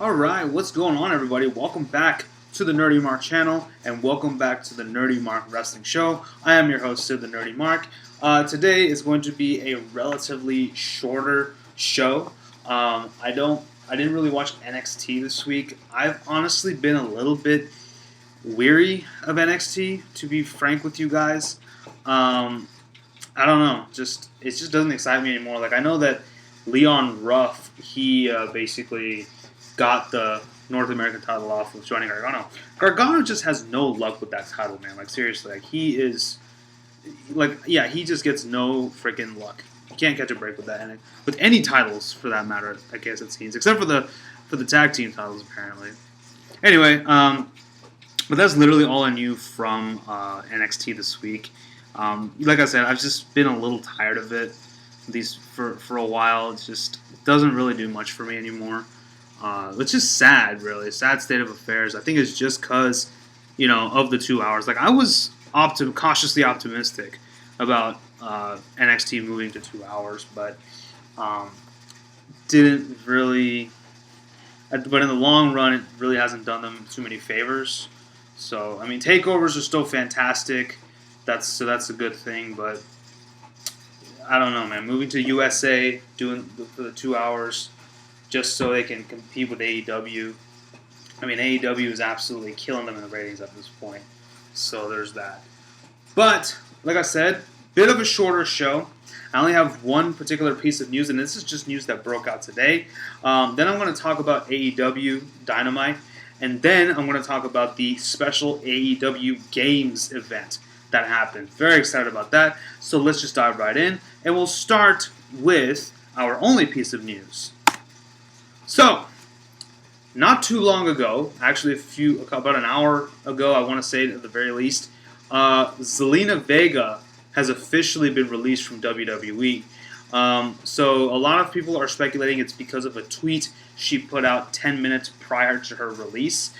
Alright, what's going on, everybody? Welcome back to the NerdyMark channel, and welcome back to the NerdyMark Wrestling Show. I am your host, Sid the NerdyMark. Today is going to be a relatively shorter show. I didn't really watch NXT this week. I've honestly been a little bit weary of NXT, to be frank with you guys. I don't know, it just doesn't excite me anymore. Like, I know that Leon Ruff, he basically got the North American title off with joining Gargano. Gargano just has no luck with that title, man. Like, seriously, like, he just gets no freaking luck. You can't catch a break with that, and with any titles for that matter, I guess it seems, except for the tag team titles, apparently. Anyway, but that's literally all I knew from NXT this week. Like I said, I've just been a little tired of it. For a while, it doesn't really do much for me anymore. It's just sad, really. A sad state of affairs. I think it's just because, of the 2 hours. Like, I was cautiously optimistic about NXT moving to 2 hours, but didn't really. But in the long run, it really hasn't done them too many favors. So, I mean, takeovers are still fantastic. That's a good thing, but I don't know, man. Moving to USA, for the 2 hours, just so they can compete with AEW. I mean, AEW is absolutely killing them in the ratings at this point. So there's that. But, like I said, bit of a shorter show. I only have one particular piece of news, and this is just news that broke out today. Then I'm going to talk about AEW Dynamite, and then I'm going to talk about the special AEW Games event that happened. Very excited about that. So let's just dive right in, and we'll start with our only piece of news. So, not too long ago, actually about an hour ago, I want to say at the very least, Zelina Vega has officially been released from WWE. So a lot of people are speculating it's because of a tweet she put out 10 minutes prior to her release.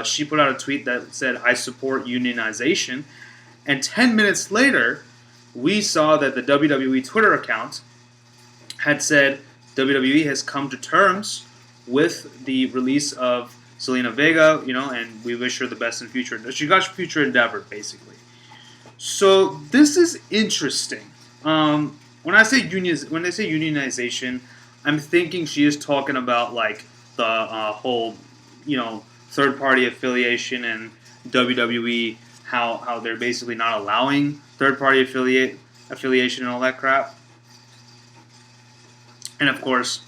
She put out a tweet that said, "I support unionization." And 10 minutes later, we saw that the WWE Twitter account had said WWE has come to terms with the release of Zelina Vega, and we wish her the best in future. She got future endeavor, basically. So this is interesting. When they say unionization, I'm thinking she is talking about like the whole, third party affiliation and WWE, how they're basically not allowing third party affiliation and all that crap. And of course,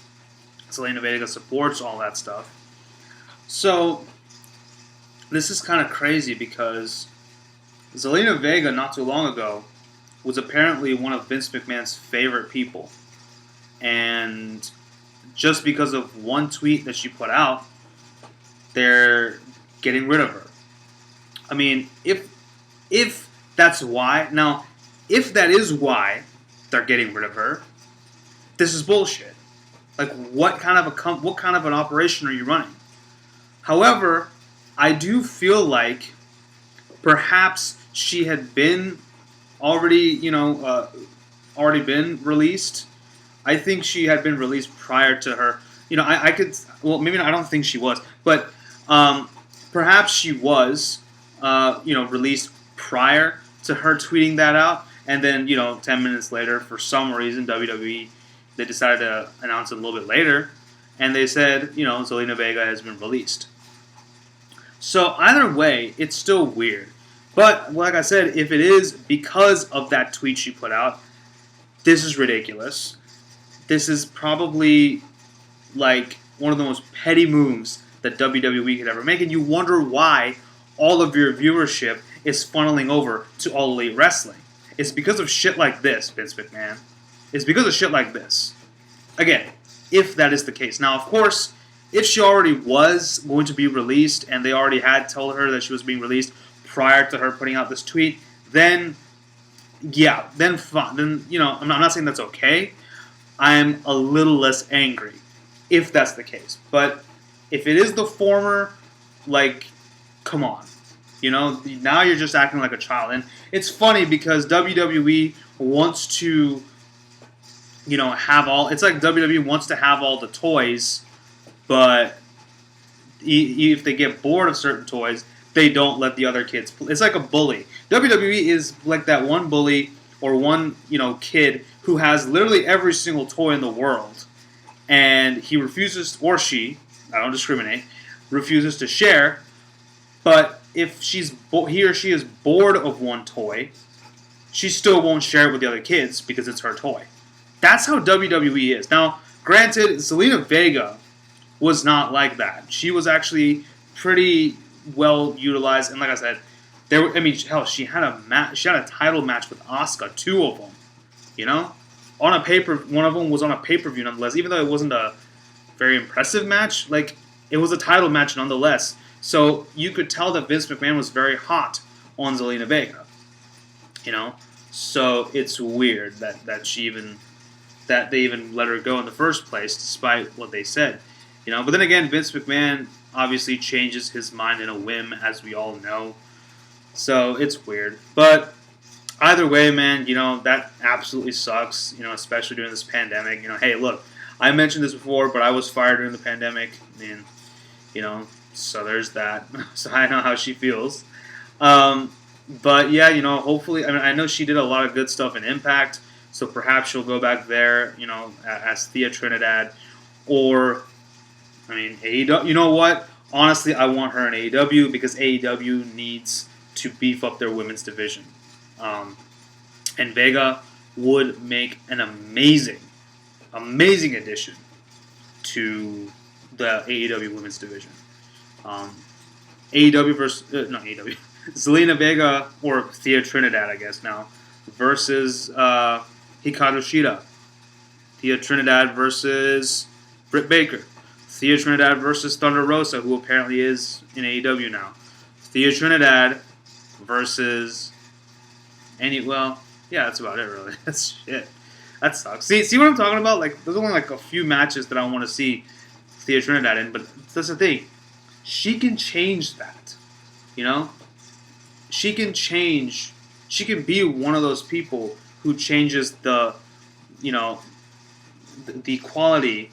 Zelina Vega supports all that stuff. So, this is kind of crazy because Zelina Vega, not too long ago, was apparently one of Vince McMahon's favorite people. And just because of one tweet that she put out, they're getting rid of her. I mean, if that's why, now, if that is why they're getting rid of her, this is bullshit. Like, what kind of an operation are you running? However, I do feel like perhaps she had been already been released. I think she had been released prior to her. Maybe I don't think she was, but perhaps she was, released prior to her tweeting that out, and then 10 minutes later, for some reason, WWE. They decided to announce it a little bit later, and they said, Zelina Vega has been released. So either way, it's still weird. But like I said, if it is because of that tweet she put out, this is ridiculous. This is probably like one of the most petty moves that WWE could ever make, and you wonder why all of your viewership is funneling over to All Elite Wrestling. It's because of shit like this, Vince McMahon. It's because of shit like this. Again, if that is the case. Now, of course, if she already was going to be released and they already had told her that she was being released prior to her putting out this tweet, then fine. Then, I'm not saying that's okay. I'm a little less angry if that's the case. But if it is the former, like, come on. Now you're just acting like a child. And it's funny because WWE wants to have all. It's like WWE wants to have all the toys, but if they get bored of certain toys, they don't let the other kids play. It's like a bully. WWE is like that one bully or one kid who has literally every single toy in the world, and he refuses, or she, I don't discriminate, refuses to share. But if he or she is bored of one toy, she still won't share it with the other kids because it's her toy. That's how WWE is. Now, granted, Zelina Vega was not like that. She was actually pretty well utilized, and like I said, she had a match. She had a title match with Asuka, 2 of them. On a one of them was on a pay-per-view nonetheless. Even though it wasn't a very impressive match, like it was a title match nonetheless. So you could tell that Vince McMahon was very hot on Zelina Vega. So it's weird that they even let her go in the first place, despite what they said. But then again, Vince McMahon obviously changes his mind in a whim, as we all know. So it's weird. But either way, man, that absolutely sucks, especially during this pandemic. Hey, look, I mentioned this before, but I was fired during the pandemic. And, so there's that. So I know how she feels. But yeah, hopefully, I know she did a lot of good stuff in Impact. So perhaps she'll go back there, as Thea Trinidad. Or, AEW. You know what? Honestly, I want her in AEW because AEW needs to beef up their women's division. And Vega would make an amazing addition to the AEW women's division. AEW versus not AEW, Zelina Vega or Thea Trinidad, I guess now, versus Hikaru Shida. Thea Trinidad versus Britt Baker. Thea Trinidad versus Thunder Rosa, who apparently is in AEW now. Thea Trinidad versus that's about it, really. That's shit. That sucks. See what I'm talking about? Like, there's only like a few matches that I want to see Thea Trinidad in, but that's the thing. She can change that. She can change. She can be one of those people who changes the quality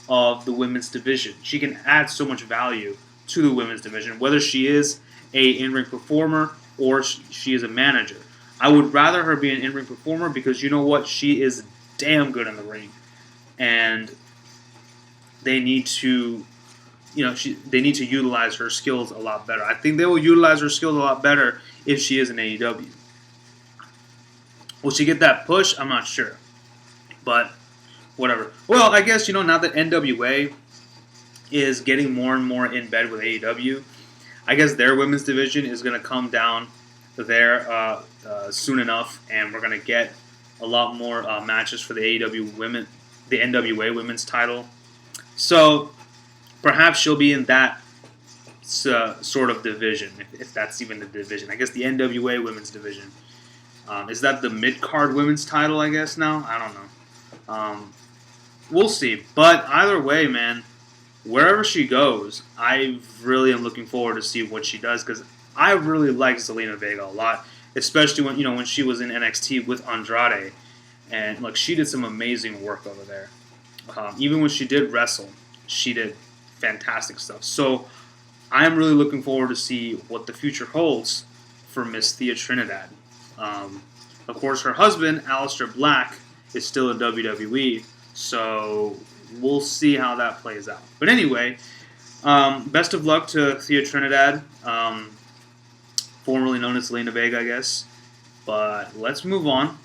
of the women's division. She can add so much value to the women's division, whether she is a in-ring performer or she is a manager. I would rather her be an in-ring performer because you know what? She is damn good in the ring. And they need to, they need to utilize her skills a lot better. I think they will utilize her skills a lot better if she is in AEW. Will she get that push? I'm not sure. But whatever. Well, I guess, now that NWA is getting more and more in bed with AEW, I guess their women's division is going to come down there soon enough, and we're going to get a lot more matches for the AEW women, the NWA women's title. So perhaps she'll be in that sort of division, if that's even the division. I guess the NWA women's division. Is that the mid-card women's title, I guess, now? I don't know. We'll see. But either way, man, wherever she goes, I really am looking forward to see what she does, because I really like Zelina Vega a lot, especially when she was in NXT with Andrade. And look, she did some amazing work over there. Even when she did wrestle, she did fantastic stuff. So I'm really looking forward to see what the future holds for Miss Thea Trinidad. Of course, her husband, Aleister Black, is still in WWE, so we'll see how that plays out. But anyway, best of luck to Thea Trinidad, formerly known as Zelina Vega, I guess. But let's move on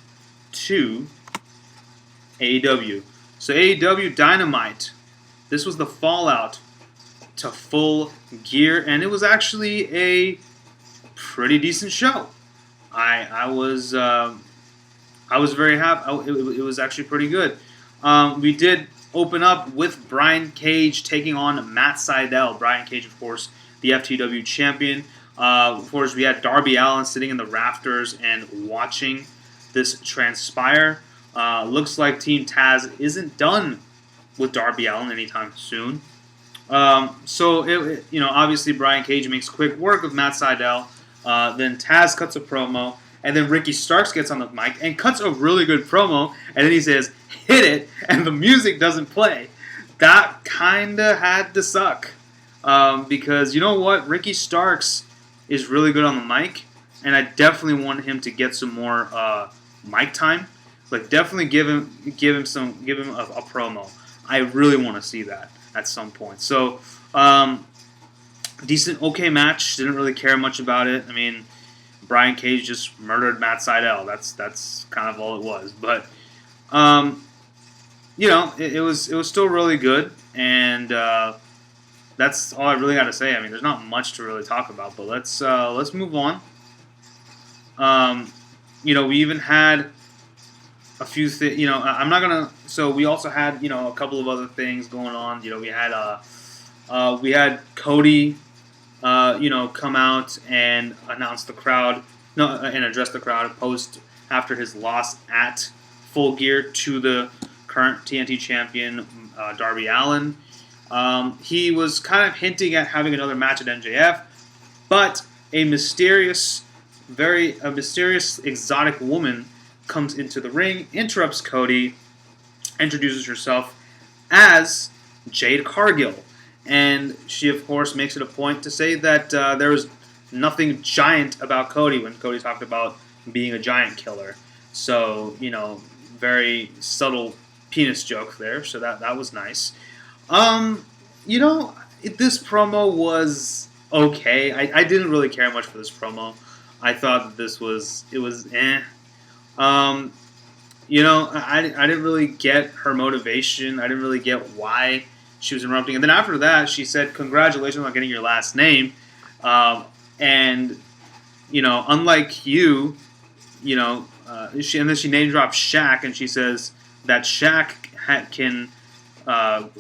to AEW. So AEW Dynamite. This was the fallout to Full Gear, and it was actually a pretty decent show. I was very happy. It was actually pretty good. We did open up with Brian Cage taking on Matt Sydal. Brian Cage, of course, the FTW champion. Of course, we had Darby Allin sitting in the rafters and watching this transpire. Looks like Team Taz isn't done with Darby Allin anytime soon. So obviously Brian Cage makes quick work of Matt Sydal. Then Taz cuts a promo, and then Ricky Starks gets on the mic and cuts a really good promo, and then he says, "Hit it," and the music doesn't play. That kinda had to suck. because you know what, Ricky Starks is really good on the mic, and I definitely want him to get some more mic time. Like definitely give him a promo. I really want to see that at some point. So decent, okay match. Didn't really care much about it. I mean, Brian Cage just murdered Matt Sydal. That's kind of all it was. But it was still really good, and that's all I really got to say. I mean, there's not much to really talk about, but let's move on. We even had a few things. I'm not gonna. So we also had a couple of other things going on. We had Cody, come out and announce the crowd, and address the crowd post after his loss at Full Gear to the current TNT champion Darby Allin. He was kind of hinting at having another match at MJF, but a mysterious exotic woman comes into the ring, interrupts Cody, introduces herself as Jade Cargill. And she, of course, makes it a point to say that there was nothing giant about Cody when Cody talked about being a giant killer. So, very subtle penis joke there. So that was nice. This promo was okay. I didn't really care much for this promo. I thought that it was eh. I didn't really get her motivation. I didn't really get why she was interrupting. And then after that, she said, "Congratulations on getting your last name." Unlike you, and then she name drops Shaq, and she says that Shaq can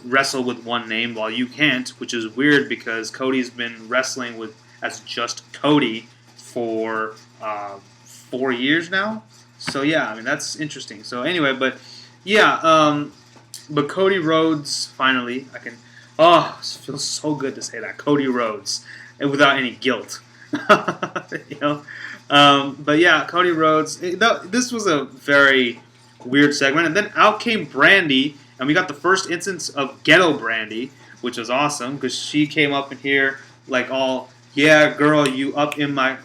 wrestle with one name while you can't, which is weird because Cody's been wrestling as just Cody for 4 years now. So yeah, I mean that's interesting. So anyway, but Cody Rhodes finally, it feels so good to say that, Cody Rhodes, and without any guilt. But yeah, Cody Rhodes. This was a very weird segment, and then out came Brandy, and we got the first instance of Ghetto Brandy, which was awesome because she came up in here like all, "Yeah, girl, you up in my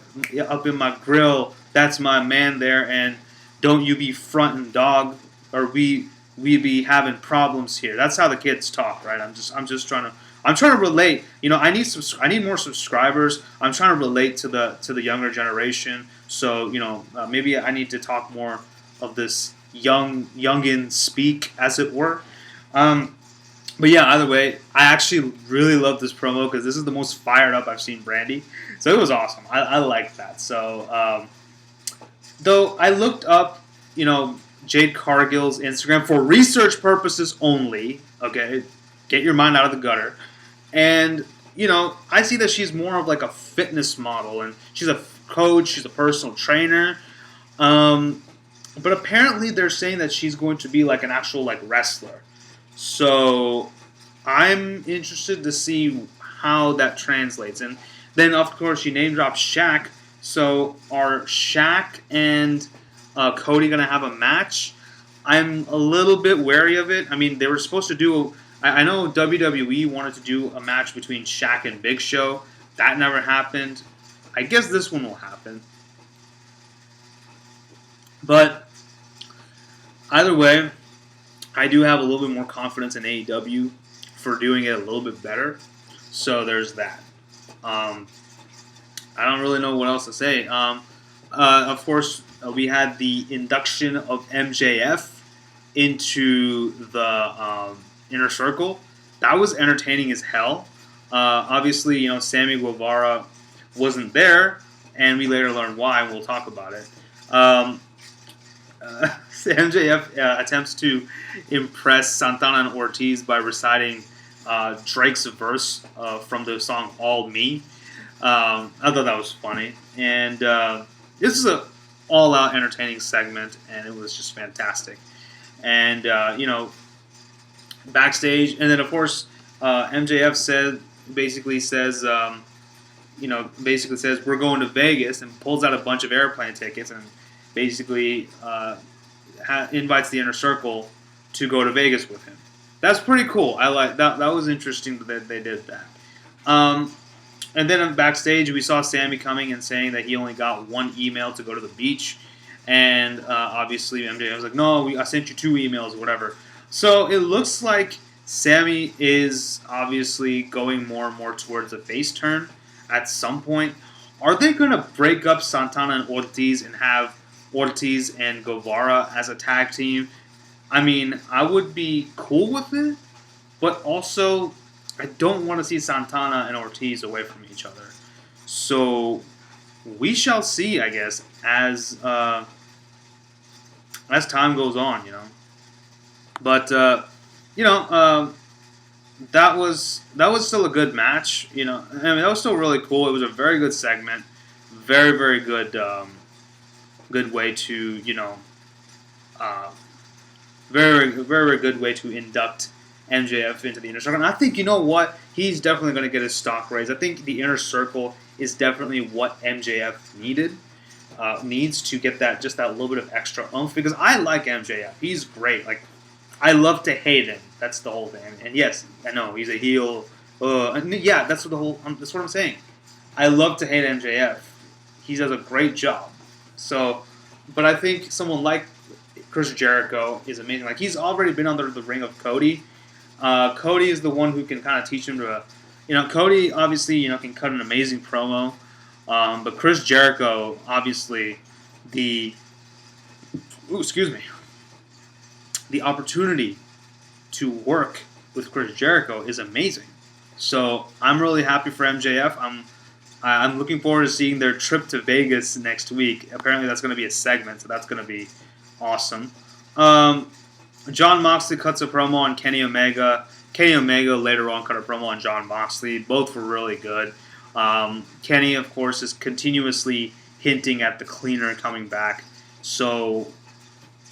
grill. That's my man there, and don't you be frontin', dog, or we be having problems here." That's how the kids talk, right? I'm just trying to relate. I need more subscribers. I'm trying to relate to the younger generation. So maybe I need to talk more of this youngin speak, as it were. But yeah, either way, I actually really love this promo because this is the most fired up I've seen Brandy. So it was awesome. I liked that. So though I looked up, Jade Cargill's Instagram for research purposes only. Okay, get your mind out of the gutter. And I see that she's more of like a fitness model, and she's a coach. She's a personal trainer. But apparently they're saying that she's going to be like an actual like wrestler. So I'm interested to see how that translates. And then of course she name drops Shaq. So are Shaq and Cody going to have a match? I'm a little bit wary of it. I mean, they were supposed to do... I know WWE wanted to do a match between Shaq and Big Show. That never happened. I guess this one will happen. But either way, I do have a little bit more confidence in AEW for doing it a little bit better. So there's that. I don't really know what else to say. Of course, we had the induction of MJF into the Inner Circle. That was entertaining as hell. Obviously, Sammy Guevara wasn't there, and we later learned why, and we'll talk about it. MJF attempts to impress Santana and Ortiz by reciting Drake's verse from the song All Me. I thought that was funny. And this is an all-out entertaining segment, and it was just fantastic. And, backstage, and then, of course, MJF basically says, we're going to Vegas, and pulls out a bunch of airplane tickets, and basically invites the Inner Circle to go to Vegas with him. That's pretty cool. I like that. That was interesting that they did that. And then backstage, we saw Sammy coming and saying that he only got one email to go to the beach. And obviously, MJF was like, no, I sent you 2 emails or whatever. So it looks like Sammy is obviously going more and more towards a face turn at some point. Are they going to break up Santana and Ortiz and have Ortiz and Guevara as a tag team? I mean, I would be cool with it, but also I don't want to see Santana and Ortiz away from each other. So we shall see, I guess, as time goes on, But that was still a good match, I mean, that was still really cool. It was a very good segment, very very good, good way to very very very good way to induct MJF into the Inner Circle. And I think, he's definitely going to get his stock raised. I think the Inner Circle is definitely what MJF needs to get that little bit of extra oomph, because I like MJF. He's great. Like, I love to hate him. That's the whole thing. And yes, I know he's a heel. Yeah, that's what I'm saying. I love to hate MJF. He does a great job. So, but I think someone like Chris Jericho is amazing. Like, he's already been under the ring of Cody. Cody is the one who can kind of teach him to, Cody obviously, can cut an amazing promo. But Chris Jericho, obviously, the opportunity to work with Chris Jericho is amazing. So I'm really happy for MJF. I'm looking forward to seeing their trip to Vegas next week. Apparently that's going to be a segment, so that's going to be awesome. John Moxley cuts a promo on Kenny Omega. Kenny Omega later on cut a promo on John Moxley. Both were really good. Kenny, of course, is continuously hinting at the cleaner coming back. So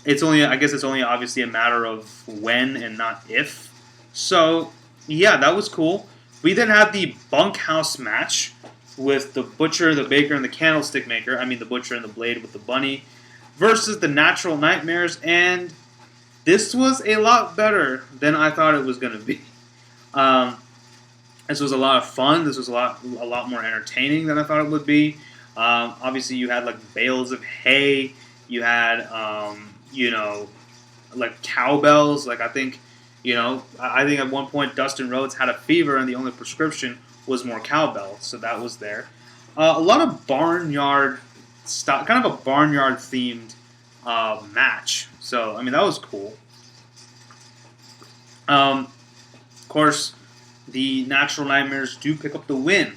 it's only obviously a matter of when and not if. So yeah, that was cool. We then had the bunkhouse match with the Butcher, the Baker, and the Candlestick Maker. I mean, the Butcher and the Blade with the Bunny versus the Natural Nightmares, and this was a lot better than I thought it was going to be. This was a lot of fun. This was a lot more entertaining than I thought it would be. Obviously, you had like bales of hay. You had like cowbells. Like, I think at one point Dustin Rhodes had a fever, and the only prescription was more cowbell. So that was there. A lot of barnyard stuff, kind of a barnyard themed match. So I mean, that was cool. Of course, the Natural Nightmares do pick up the win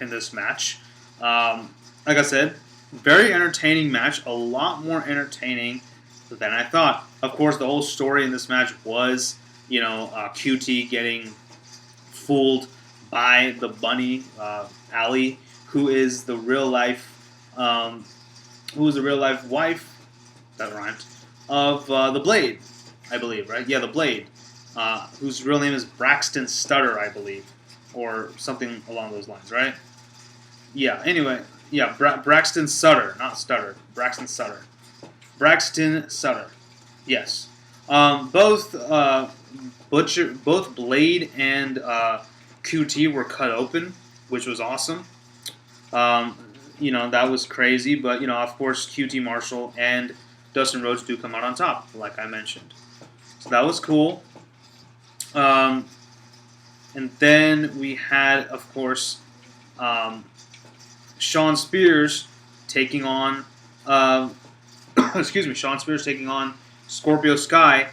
in this match. Like I said, very entertaining match. A lot more entertaining than I thought. Of course, the whole story in this match was, QT getting fooled by the bunny, Allie, who is the real life wife, that rhymed, of the Blade, I believe, right? Yeah, the Blade, whose real name is Braxton Stutter, I believe, or something along those lines, right? Yeah. Anyway, yeah, Braxton Sutter, not Stutter. Braxton Sutter. Braxton Sutter. Yes. Both Blade and QT were cut open, which was awesome. That was crazy, but of course, QT Marshall and Dustin Rhodes do come out on top, like I mentioned. So that was cool. And then we had, of course, Shawn Spears taking on Shawn Spears taking on Scorpio Sky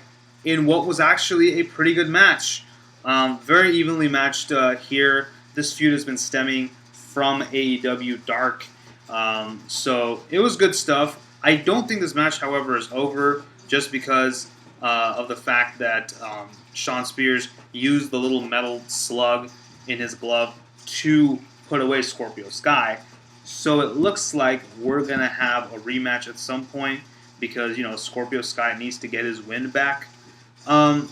in what was actually a pretty good match. Very evenly matched here. This feud has been stemming from AEW Dark. So it was good stuff. I don't think this match, however, is over just because of the fact that Shawn Spears used the little metal slug in his glove to put away Scorpio Sky. So it looks like we're going to have a rematch at some point because, Scorpio Sky needs to get his wind back. But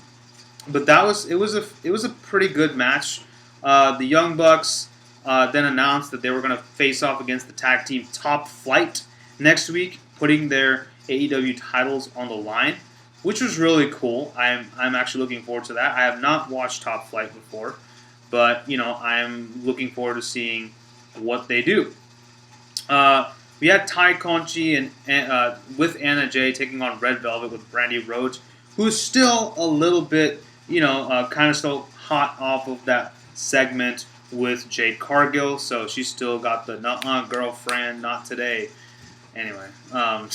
it was a pretty good match. The Young Bucks then announced that they were going to face off against the tag team Top Flight next week, putting their AEW titles on the line, which was really cool. I'm actually looking forward to that. I have not watched Top Flight before. But, I'm looking forward to seeing what they do. We had Ty Conchi and with Anna Jay taking on Red Velvet with Brandy Rhodes, who's still a little bit, kind of still hot off of that segment with Jade Cargill. So she's still got the girlfriend, not today. Anyway, I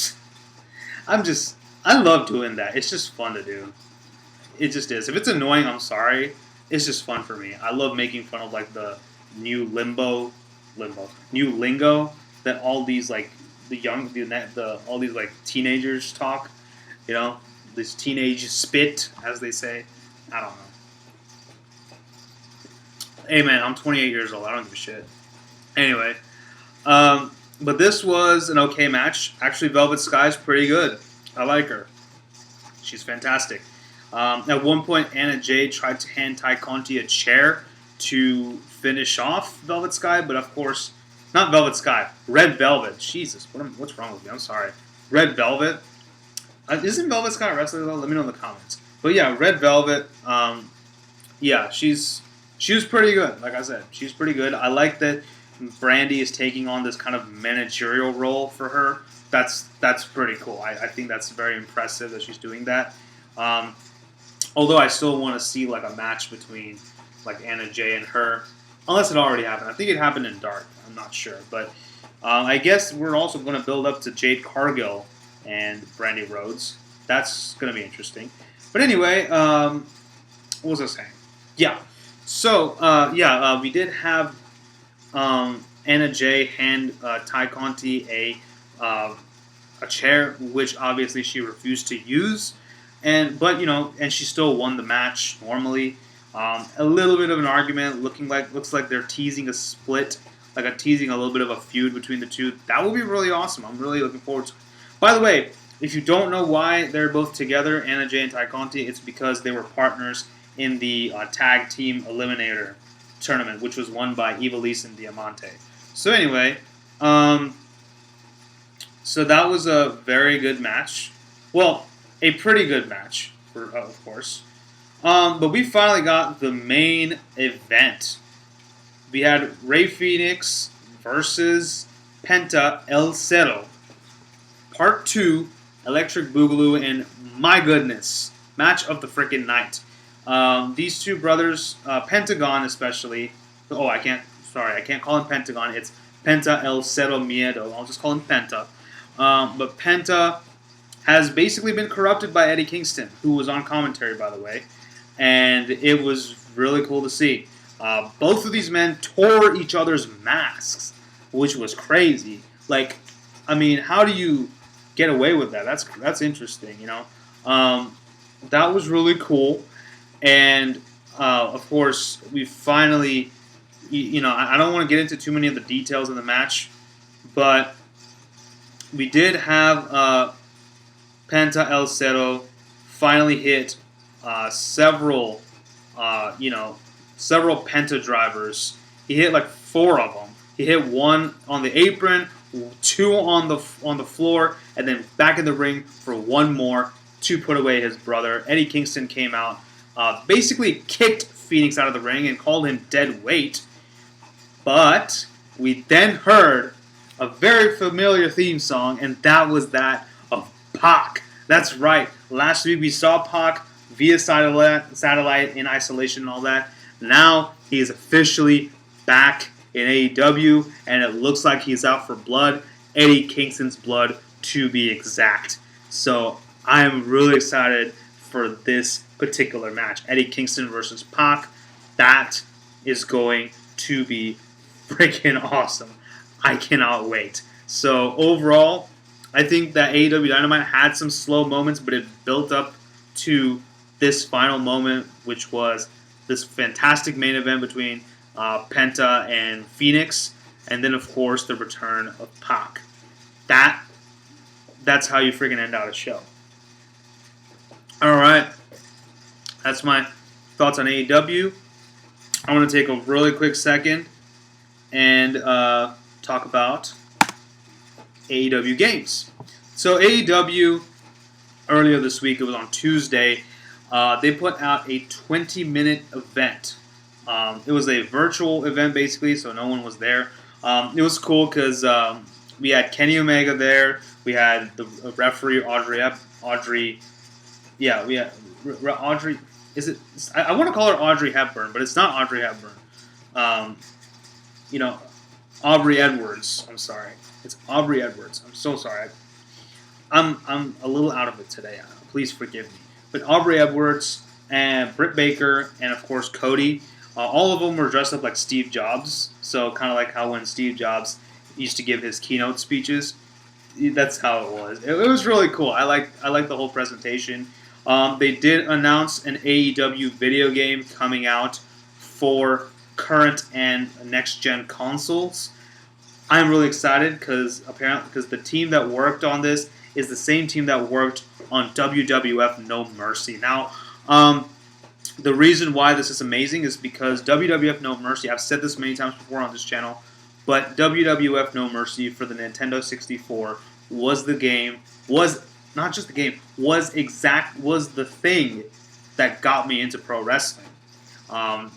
love doing that. It's just fun to do. It just is. If it's annoying, I'm sorry. It's just fun for me. I love making fun of like the new new lingo that all these like all these like teenagers talk. This teenage spit, as they say. I don't know. Hey man, I'm 28 years old. I don't give a shit. Anyway, but this was an okay match. Actually, Velvet Sky's pretty good. I like her. She's fantastic. At one point, Anna Jay tried to hand Ty Conti a chair to finish off Velvet Sky, but of course, not Velvet Sky, Red Velvet. Jesus, what's wrong with me? I'm sorry. Red Velvet. Isn't Velvet Sky a wrestler though? Let me know in the comments. But yeah, Red Velvet. Yeah, she was pretty good. Like I said, she's pretty good. I like that Brandy is taking on this kind of managerial role for her. That's pretty cool. I think that's very impressive that she's doing that. Although I still want to see like a match between like Anna Jay and her, unless it already happened. I think it happened in Dark. I'm not sure, but I guess we're also going to build up to Jade Cargill and Brandy Rhodes. That's going to be interesting. But anyway, what was I saying? Yeah. So we did have Anna Jay hand Ty Conti a chair, which obviously she refused to use. But she still won the match normally. A little bit of an argument, looks like they're teasing a split, teasing a little bit of a feud between the two. That would be really awesome. I'm really looking forward to it. By the way, if you don't know why they're both together, Anna Jay and Ty Conti, it's because they were partners in the tag team eliminator tournament, which was won by Ivelisse and Diamante. So anyway, so that was a very good match. Well, a pretty good match, of course. But we finally got the main event. We had Rey Fenix versus Penta El Cerro. Part 2, Electric Boogaloo, and my goodness, match of the freaking night. These two brothers, Pentagon especially. Oh, I can't call him Pentagon. It's Penta El Cerro Miedo. I'll just call him Penta. But Penta has basically been corrupted by Eddie Kingston, who was on commentary, by the way. And it was really cool to see. Both of these men tore each other's masks, which was crazy. How do you get away with that? That's interesting, That was really cool. And, of course, we finally, I don't want to get into too many of the details of the match, but we did have Penta El Cerro finally hit several Penta drivers. He hit 4 of them. He hit 1 on the apron, 2 on the floor, and then back in the ring for 1 more to put away his brother. Eddie Kingston came out, basically kicked Phoenix out of the ring and called him dead weight. But we then heard a very familiar theme song, and that was that of Pac. That's right. Last week we saw Pac via satellite in isolation and all that. Now he is officially back in AEW, and it looks like he's out for blood. Eddie Kingston's blood, to be exact. So I am really excited for this particular match. Eddie Kingston versus Pac. That is going to be freaking awesome. I cannot wait. So overall, I think that AEW Dynamite had some slow moments, but it built up to this final moment, which was this fantastic main event between Penta and Phoenix, and then of course the return of Pac. That's how you freaking end out a show. All right, that's my thoughts on AEW. I want to take a really quick second and talk about AEW Games. So AEW, earlier this week, it was on Tuesday, they put out a 20-minute event It was a virtual event basically, so no one was there. It was cool because we had Kenny Omega there. We had the referee Audrey. Yeah, we had Audrey. Is it? I want to call her Audrey Hepburn, but it's not Audrey Hepburn. Um, you know, Aubrey Edwards. I'm sorry. It's Aubrey Edwards. I'm so sorry. I'm a little out of it today. Please forgive me. But Aubrey Edwards and Britt Baker and of course Cody, all of them were dressed up like Steve Jobs. So kind of like how when Steve Jobs used to give his keynote speeches, that's how it was. It was really cool. I like the whole presentation. They did announce an AEW video game coming out for current and next gen consoles. I'm really excited because the team that worked on this is the same team that worked on WWF No Mercy. Now, the reason why this is amazing is because WWF No Mercy, I've said this many times before on this channel, but WWF No Mercy for the Nintendo 64 was the thing that got me into pro wrestling. I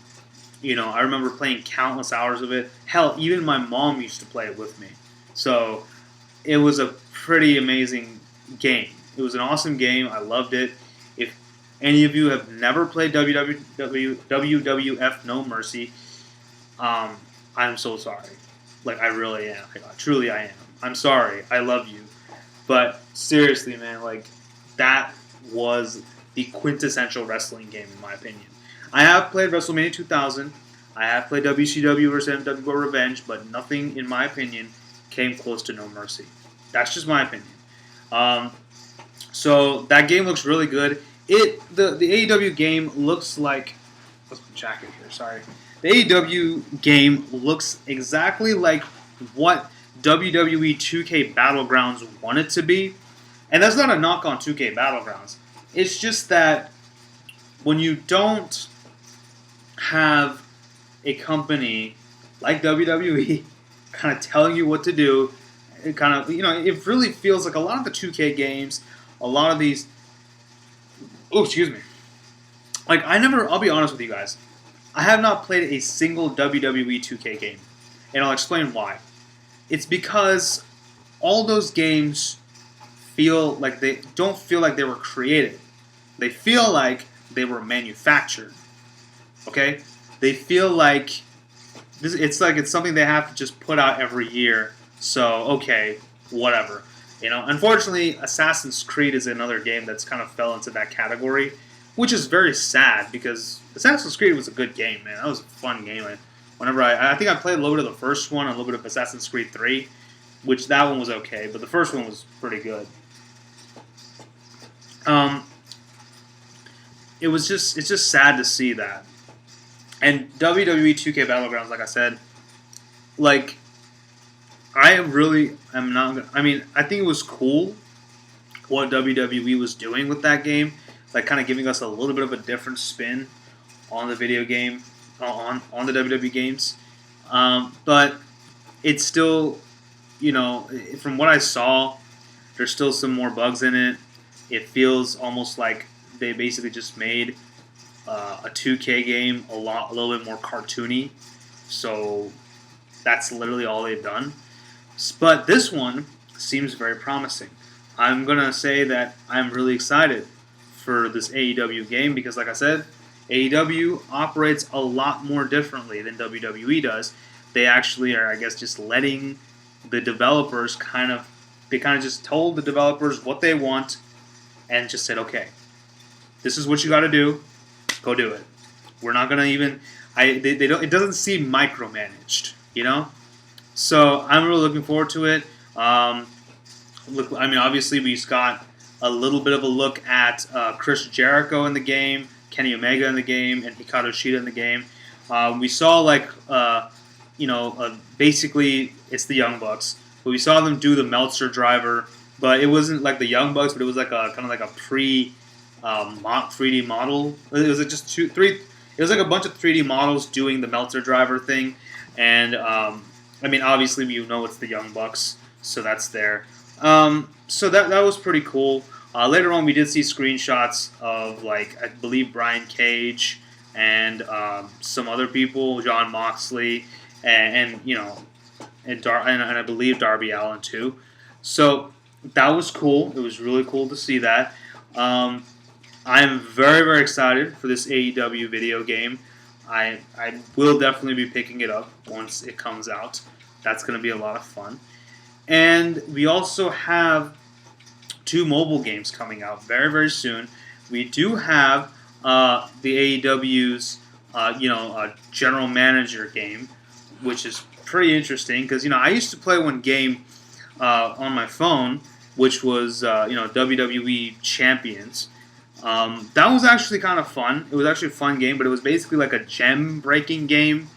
remember playing countless hours of it. Hell, even my mom used to play it with me. So it was a pretty amazing game. It was an awesome game. I loved it. If any of you have never played WWF No Mercy, I'm so sorry. Like, I really am. Truly, I am. I'm sorry. I love you. But seriously, man, like, that was the quintessential wrestling game, in my opinion. I have played WrestleMania 2000. I have played WCW vs. NWO Revenge, but nothing, in my opinion, came close to No Mercy. That's just my opinion. So that game looks really good. The AEW game looks like... What's my jacket here? Sorry. The AEW game looks exactly like what WWE 2K Battlegrounds wanted to be. And that's not a knock on 2K Battlegrounds. It's just that when you don't have a company like WWE kind of telling you what to do, it kind of, it really feels like a lot of the 2K games, a lot of these... Oh, excuse me. Like, I'll be honest with you guys, I have not played a single WWE 2K game. And I'll explain why. It's because all those games don't feel like they were created. They feel like they were manufactured. Okay? They feel like it's something they have to just put out every year. So, okay, whatever. Unfortunately, Assassin's Creed is another game that's kind of fell into that category, which is very sad because Assassin's Creed was a good game, man. That was a fun game. Whenever I think I played a little bit of the first one, a little bit of Assassin's Creed 3, which that one was okay, but the first one was pretty good. It's just sad to see that. And WWE 2K Battlegrounds, like I said, like, I really am not... I think it was cool what WWE was doing with that game, like kind of giving us a little bit of a different spin on the video game, on the WWE games. But it's still, from what I saw, there's still some more bugs in it. It feels almost like they basically just made a 2K game a little bit more cartoony. So that's literally all they've done. But this one seems very promising. I'm going to say that I'm really excited for this AEW game because, like I said, AEW operates a lot more differently than WWE does. They actually are, I guess, just letting the developers they just told the developers what they want and just said, okay, this is what you got to do. Go do it. We're not going to even... it doesn't seem micromanaged, So I'm really looking forward to it. Obviously we got a little bit of a look at Chris Jericho in the game, Kenny Omega in the game, and Hikaru Shida in the game. We saw basically it's the Young Bucks, but we saw them do the Meltzer driver, but it wasn't like the Young Bucks, but it was like a kind of like a 3D model. It was just 3. It was like a bunch of 3D models doing the Meltzer driver thing, and obviously you know it's the Young Bucks, so that's there. So that was pretty cool. Later on, we did see screenshots of I believe Brian Cage and some other people, John Moxley, and I believe Darby Allin too. So that was cool. It was really cool to see that. I am very, very excited for this AEW video game. I will definitely be picking it up once it comes out. That's going to be a lot of fun. And we also have 2 mobile games coming out very, very soon. We do have the AEW's general manager game, which is pretty interesting because I used to play one game on my phone, which was WWE Champions. That was actually kind of fun. It was actually a fun game, but it was basically like a gem breaking game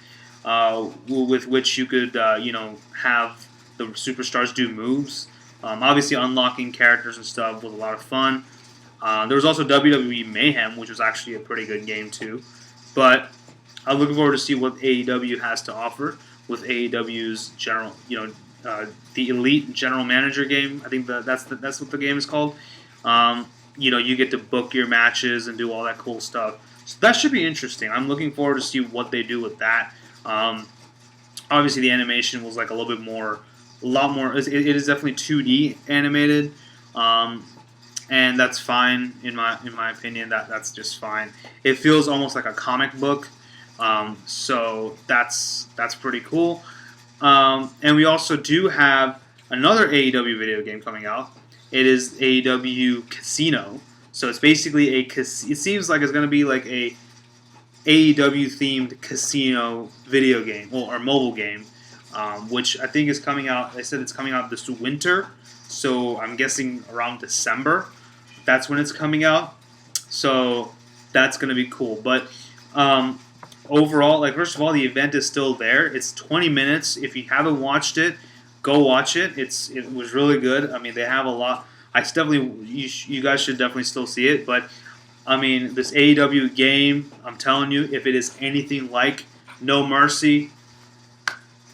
with which you could have the superstars do moves. Obviously, unlocking characters and stuff was a lot of fun. There was also WWE Mayhem, which was actually a pretty good game too. But I'm looking forward to see what AEW has to offer with AEW's general, the Elite General Manager game. I think that's what the game is called. You get to book your matches and do all that cool stuff. So that should be interesting. I'm looking forward to see what they do with that. Obviously, the animation was like a little bit more, a lot more. It is definitely 2D animated, and that's fine in my opinion. That's just fine. It feels almost like a comic book, so that's pretty cool. And we also do have another AEW video game coming out. It is AEW Casino. So it's basically it seems like it's going to be like a AEW themed casino video game or mobile game, which I think is coming out. They said it's coming out this winter, so I'm guessing around December. That's when it's coming out. So that's going to be cool. But overall, first of all, the event is still there. It's 20 minutes. If you haven't watched it, go watch it. It was really good. I mean, they have a lot. You guys should definitely still see it. But I mean, this AEW game, I'm telling you, if it is anything like No Mercy,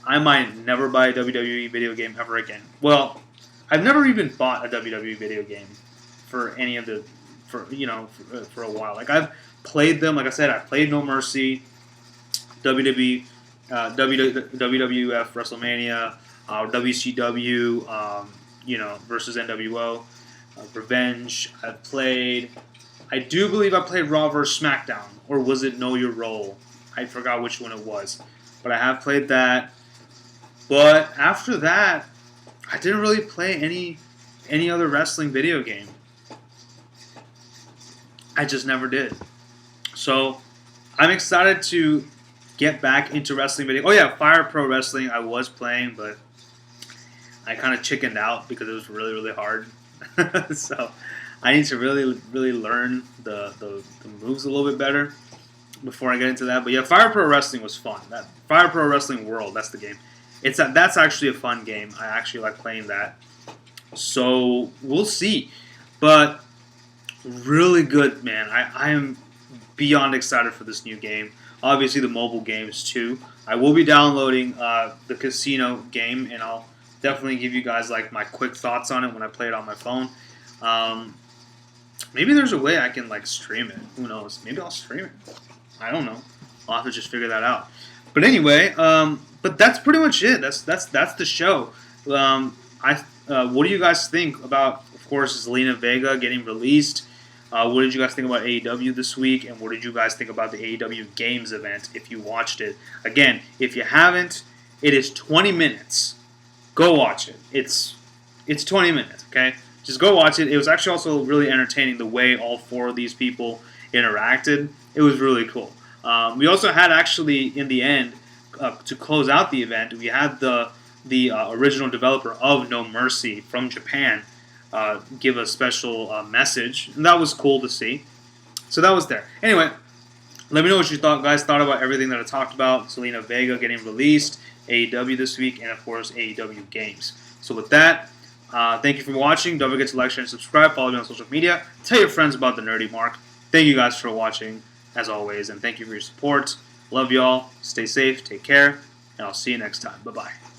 I might never buy a WWE video game ever again. Well, I've never even bought a WWE video game for any of for a while. I've played them. Like I said, I played No Mercy, WWE, WWF WrestleMania, WCW, versus NWO, Revenge. I do believe I played Raw vs. SmackDown, or was it Know Your Role? I forgot which one it was, but I have played that. But after that, I didn't really play any other wrestling video game. I just never did. So I'm excited to get back into wrestling video. Oh yeah, Fire Pro Wrestling I was playing, but I kind of chickened out because it was really, really hard. So I need to really, really learn the moves a little bit better before I get into that. But yeah, Fire Pro Wrestling was fun. That Fire Pro Wrestling World, that's the game. That's actually a fun game. I actually like playing that. So we'll see. But really good, man. I am beyond excited for this new game. Obviously the mobile games too. I will be downloading the casino game, and I'll definitely give you guys my quick thoughts on it when I play it on my phone. Maybe there's a way I can stream it. Who knows? Maybe I'll stream it. I don't know. I'll have to just figure that out. But anyway, but that's pretty much it. That's the show. What do you guys think about, of course, Zelina Vega getting released? What did you guys think about AEW this week? And what did you guys think about the AEW Games event if you watched it? Again, if you haven't, it is 20 minutes. Go watch it. It's 20 minutes, okay? Just go watch it. It was actually also really entertaining the way all 4 of these people interacted. It was really cool. We also had actually, in the end, to close out the event, we had the original developer of No Mercy from Japan give a special message, and that was cool to see. So that was there. Anyway, let me know what you guys thought about everything that I talked about. Zelina Vega getting released, AEW this week, and of course AEW Games. So with that, thank you for watching. Don't forget to like, share, and subscribe. Follow me on social media. Tell your friends about the NerdyMark. Thank you guys for watching, as always, and thank you for your support. Love y'all. Stay safe. Take care, and I'll see you next time. Bye-bye.